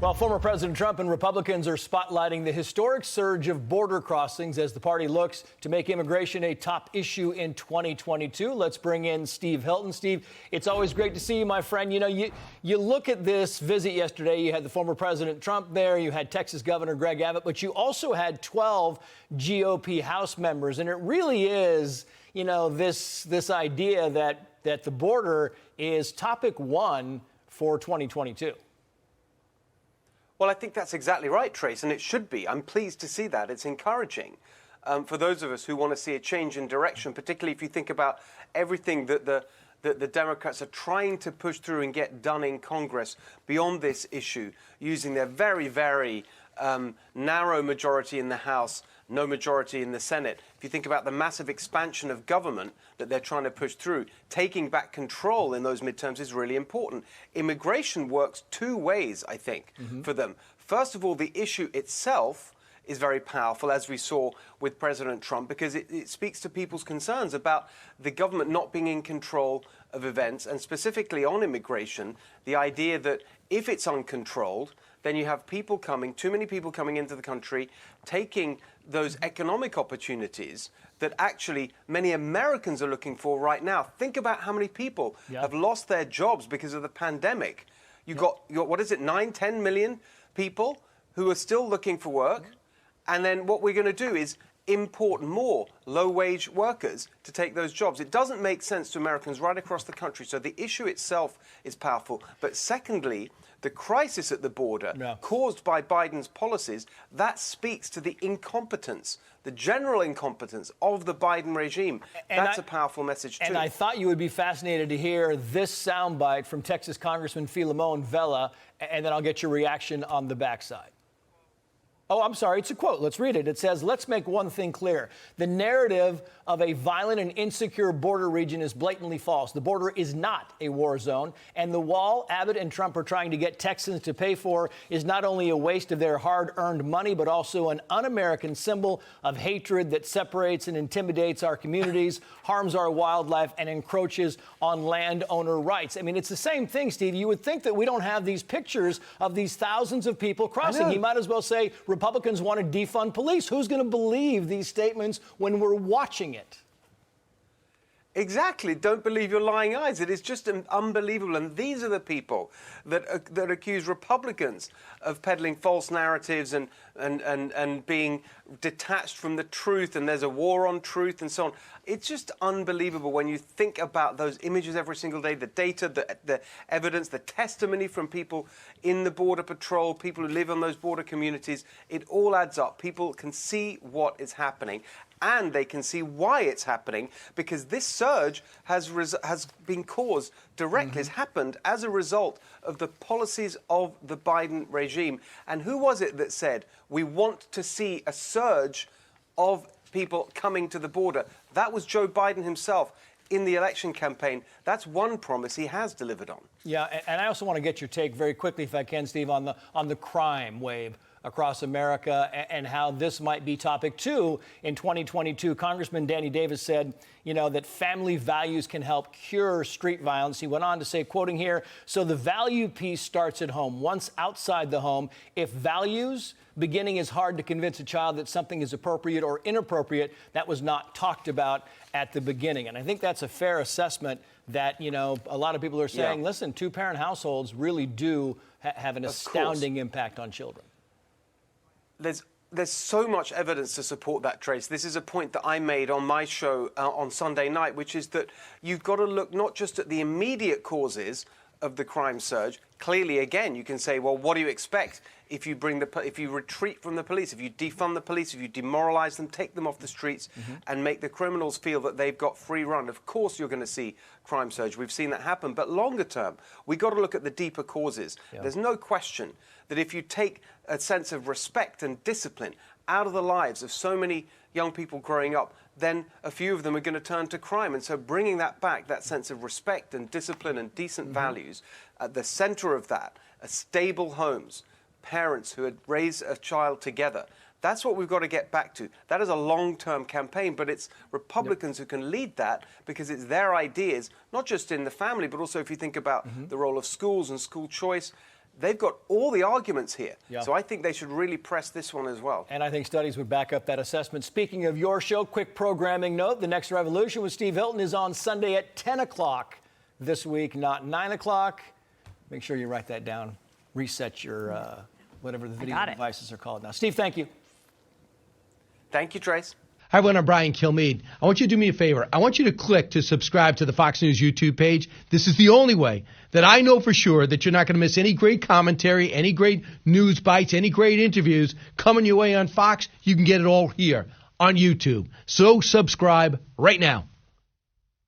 Well, former President Trump and Republicans are spotlighting the historic surge of border crossings as the party looks to make immigration a top issue in 2022. Let's bring in Steve Hilton. Steve, it's always great to see you, my friend. You know, you look at this visit yesterday. You had the former President Trump there. You had Texas Governor Greg Abbott, but you also had 12 GOP House members. And it really is, you know, this idea that the border is topic one for 2022. Well, I think that's exactly right, Trace, and it should be. I'm pleased to see that. It's encouraging for those of us who want to see a change in direction, particularly if you think about everything that the Democrats are trying to push through and get done in Congress beyond this issue, using their very, very narrow majority in the House, no majority in the Senate. If you think about the massive expansion of government that they're trying to push through, taking back control in those midterms is really important. Immigration works two ways, I think, for them. First of all, the issue itself is very powerful, as we saw with President Trump, because it speaks to people's concerns about the government not being in control of events, and specifically on immigration, the idea that if it's uncontrolled, then you have people coming, too many people coming into the country, taking those economic opportunities that actually many Americans are looking for right now. Think about how many people have lost their jobs because of the pandemic. You got what is it, 9, 10 million people who are still looking for work. And then what we're going to do is import more low-wage workers to take those jobs. It doesn't make sense to Americans right across the country. So the issue itself is powerful. But secondly, the crisis at the border caused by Biden's policies, that speaks to the incompetence, the general incompetence of the Biden regime. That's a powerful message, too. And I thought you would be fascinated to hear this soundbite from Texas Congressman Philemon Vela, and then I'll get your reaction on the backside. Oh, I'm sorry. It's a quote. Let's read it. It says, "Let's make one thing clear. The narrative of a violent and insecure border region is blatantly false. The border is not a war zone. And the wall Abbott and Trump are trying to get Texans to pay for is not only a waste of their hard-earned money, but also an un-American symbol of hatred that separates and intimidates our communities, harms our wildlife, and encroaches on landowner rights." I mean, it's the same thing, Steve. You would think that we don't have these pictures of these thousands of people crossing. He might as well say Republicans want to defund police. Who's going to believe these statements when we're watching it? Exactly. Don't believe your lying eyes. It is just unbelievable. And these are the people that accuse Republicans of peddling false narratives and being detached from the truth. And there's a war on truth and so on. It's just unbelievable when you think about those images every single day, the data, the evidence, the testimony from people in the Border Patrol, people who live on those border communities. It all adds up. People can see what is happening. And they can see why it's happening, because this surge has been caused directly, has happened as a result of the policies of the Biden regime. And who was it that said, we want to see a surge of people coming to the border? That was Joe Biden himself in the election campaign. That's one promise he has delivered on. Yeah, and I also want to get your take very quickly, if I can, Steve, on the crime wave across America and how this might be topic two in 2022. Congressman Danny Davis said, you know, that family values can help cure street violence. He went on to say, quoting here, "So the value piece starts at home. Once outside the home, if values beginning is hard to convince a child that something is appropriate or inappropriate, that was not talked about at the beginning." And I think that's a fair assessment that, you know, a lot of people are saying, listen, two-parent households really do have an astounding impact on children. There's so much evidence to support that, Trace. This is a point that I made on my show on Sunday night, which is that you've got to look not just at the immediate causes of the crime surge. Clearly, again, you can say, well, what do you expect if you retreat from the police, if you defund the police, if you demoralize them, take them off the streets and make the criminals feel that they've got free run? Of course, you're going to see crime surge. We've seen that happen. But longer term, we've got to look at the deeper causes. There's no question that if you take a sense of respect and discipline out of the lives of so many young people growing up, then a few of them are going to turn to crime. And so bringing that back, that sense of respect and discipline and decent values, at the center of that are stable homes, parents who had raised a child together. That's what we've got to get back to. That is a long-term campaign, but it's Republicans who can lead that because it's their ideas, not just in the family, but also if you think about the role of schools and school choice. they've got all the arguments here. Yeah. So I think they should really press this one as well. And I think studies would back up that assessment. Speaking of your show, quick programming note, The Next Revolution with Steve Hilton is on Sunday at 10 o'clock this week, not 9 o'clock. Make sure you write that down. Reset your, whatever the video devices are called now. Steve, thank you. Thank you, Trace. Hi, everyone. I'm Brian Kilmeade. I want you to do me a favor. I want you to click to subscribe to the Fox News YouTube page. This is the only way that I know for sure that you're not going to miss any great commentary, any great news bites, any great interviews coming your way on Fox. You can get it all here on YouTube. So subscribe right now.